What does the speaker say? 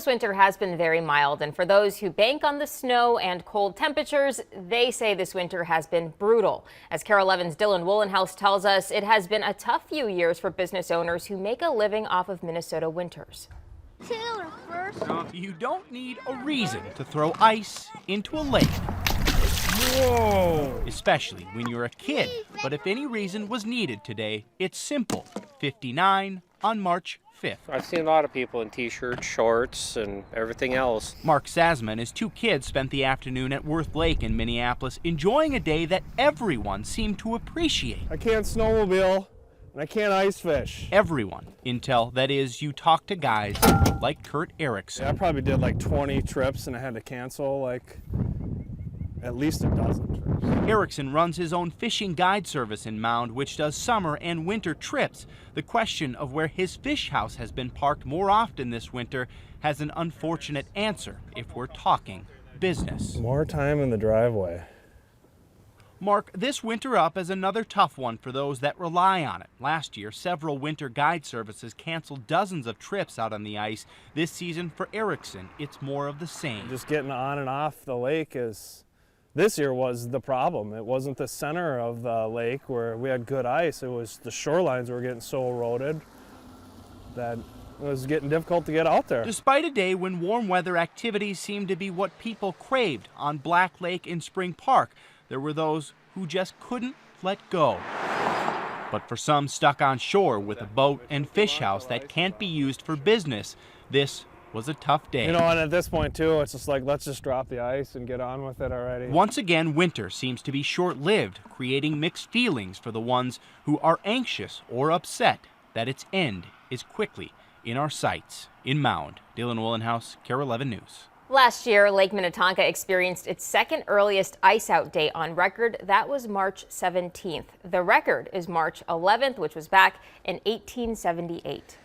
this winter has been very mild, and for those who bank on the snow and cold temperatures, they say this winter has been brutal. As KARE 11's Dylan Woolenhouse tells us, it has been a tough few years for business owners who make a living off of Minnesota winters. You don't need a reason to throw ice into a lake. Whoa! Especially when you're a kid. But if any reason was needed today, it's simple. 59 on March 5th. I've seen a lot of people in t-shirts, shorts, and everything else. Mark Sasma and his two kids spent the afternoon at Worth Lake in Minneapolis enjoying a day that everyone seemed to appreciate. I can't snowmobile and I can't ice fish. Everyone, until, that is, you talk to guys like Kurt Erickson. Yeah, I probably did like 20 trips and I had to cancel like at least a dozen trips. Erickson runs his own fishing guide service in Mound, which does summer and winter trips. The question of where his fish house has been parked more often this winter has an unfortunate answer if we're talking business. More time in the driveway. Mark this winter up as another tough one for those that rely on it. Last year, several winter guide services canceled dozens of trips out on the ice. This season for Erickson, it's more of the same. Just getting on and off the lake this year was the problem. It wasn't the center of the lake where we had good ice. It was the shorelines were getting so eroded that it was getting difficult to get out there. Despite a day when warm weather activities seemed to be what people craved on Black Lake in Spring Park, there were those who just couldn't let go. But for some stuck on shore with a boat and fish house that can't be used for business, this was a tough day. You know, and at this point too, it's just like, let's just drop the ice and get on with it already. Once again, winter seems to be short-lived, creating mixed feelings for the ones who are anxious or upset that its end is quickly in our sights. In Mound, Dylan Woolenhouse, KARE 11 News. Last year, Lake Minnetonka experienced its second earliest ice out day on record. That was March 17th. The record is March 11th, which was back in 1878.